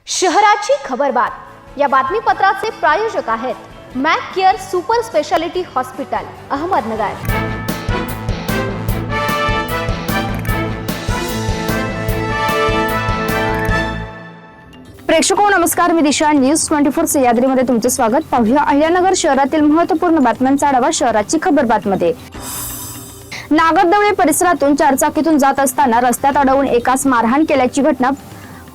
शहराची खबरबात या बातमीपत्राचे प्रायोजक आहेत Mac Care super speciality hospital Ahmednagar. प्रेक्षको नमस्कार, मी दिशा। न्यूज 24 सह्याद्रीमध्ये तुमचे स्वागत। पाहूया अहिल्यानगर शहरातील महत्त्वपूर्ण बातम्यांचा आढावा शहराची खबरबातमध्ये। नागरदवळे परिसरातून चारचाकीतून जात असताना रस्त्यात अडवून एकास मारहाण केल्याची घटना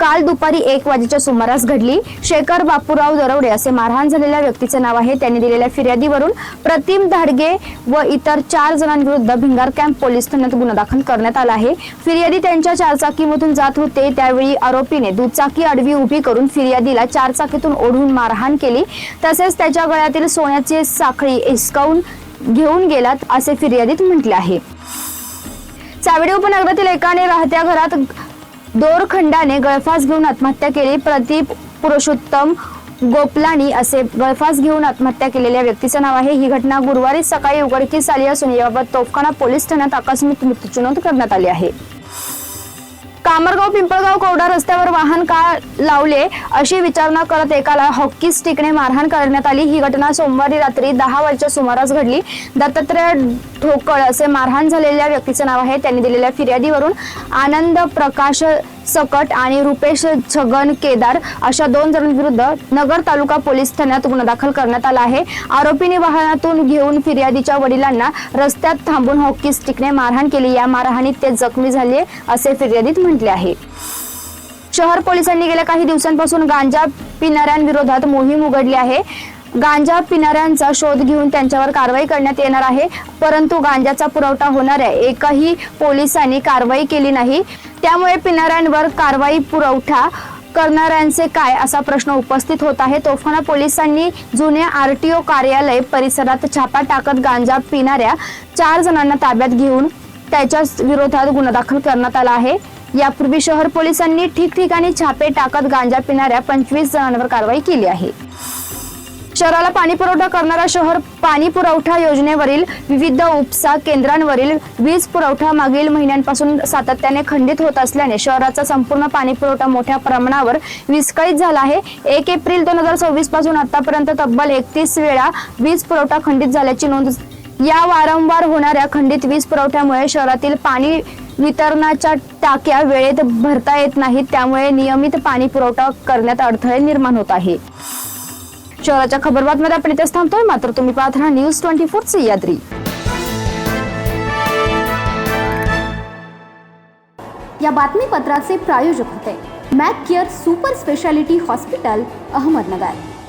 काल दुपारी 1 वाजेच्या सुमारास घडली। शेखर बापूराव दरवडे असे मारहाण झालेल्या व्यक्तीचे नाव आहे। त्यांनी दिलेल्या फिर्यादीवरून प्रतिम धाडगे व इतर 4 जणांविरुद्ध भिंगार कॅम्प पोलीस ठाण्यात गुन्हा दाखल करण्यात आला आहे। फिर्यादी त्यांच्या चारचाकीमधून जात होते त्यावेळी आरोपीने दुचाकी आडवी उभी करून फिर्यादीला चारचाकीतून ओढून मारहाण केली, तसेच त्याच्या गळ्यातील सोन्याची साखळी हिसकावून घेऊन गेलात असे फिर्यादीत म्हटले आहे। चावडी उपनगरातील एकाने राहत्या घरात दोरखंडाने गळफास घेऊन आत्महत्या केली। प्रदीप पुरुषोत्तम गोपलानी असे गळफास घेऊन आत्महत्या केलेल्या व्यक्तीचे नाव आहे। ही घटना गुरुवारी सकाळी उघडकीस आली असून याबाबत तोफखाना पोलीस ठाण्यात आकस्मिक मृत्यूची नोंद करण्यात आली आहे। कामरगाव पिंपळगाव कवडा रस्त्यावर वाहन का लावले अशी विचारणा करत एकाला हॉकी स्टिकने मारहाण करण्यात आली। ही घटना सोमवारी रात्री 10 वाजच्या सुमारास घडली। दत्तात्रय ठोकळ असे मारहाण झालेल्या व्यक्तीचे नाव आहे। त्यांनी दिलेल्या फिर्यादीवरून आनंद प्रकाश सकट आणि रुपेश छगन केदार अशा 2 जणांविरुद्ध नगर तालुका पोलीस ठाण्यात गुन्हा दाखल करण्यात आला आहे। आरोपीने वाहनातून घेऊन फिर्यादीच्या वडिलांना रस्त्यात थांबून हॉकी स्टिकने मारहाण केली। या मारहाणीत ते जखमी झाले असे फिर्यादीत म्हटले आहे। शहर पोलिसांनी गेल्या काही दिवसांपासून गांजा पिणाऱ्यांविरोधात मोहीम उघडली आहे। गांजा पिणाऱ्यांचा शोध घेऊन त्यांच्यावर कारवाई करण्यात येणार आहे, परंतु गांजाचा पुरवठा होणाऱ्या एकही पोलिसांनी कारवाई केली नाही। त्यामुळे पिणाऱ्यांवर कारवाई पुरवठा करणाऱ्यांचे काय असा प्रश्न उपस्थित होत आहे। तोफखाना पोलिसांनी जुने आरटीओ कार्यालय परिसरात छापा टाकत गांजा पिणाऱ्या 4 जणांना ताब्यात घेऊन त्याच्या विरोधात गुन्हा दाखल करण्यात आला आहे। यापूर्वी शहर पोलिसांनी ठिकठिकाणी छापे टाकत गांजा पिणाऱ्या 25 जणांवर कारवाई केली आहे। शहराला पाणी पुरवठा करणारा शहर पाणी पुरवठा योजनेवरील विविध उपसा केंद्रांवरील वीज पुरवठा मागील महिन्यांपासून सातत्याने खंडित होत असल्याने शहराचा संपूर्ण पाणी पुरवठा मोठ्या प्रमाणावर विस्कळीत झाला आहे। 1 एप्रिल 2024 पासून आतापर्यंत तब्बल 31 वेळा वीज पुरवठा खंडित झाल्याची नोंद। या वारंवार होणाऱ्या खंडित वीज पुरवठ्यामुळे शहरातील पाणी वितरणाच्या टाक्या वेळेत भरता येत नाहीत, त्यामुळे नियमित पाणी पुरवठा करण्यात अडथळे निर्माण होत आहे। शहराच्या खबरबातमध्ये आपण इथेच थांबतोय, मात्र तुम्ही पाहत राहा न्यूज 24 सह्याद्री। या बातमीपत्राचे प्रायोजक होते Mac Care super speciality hospital Ahmednagar.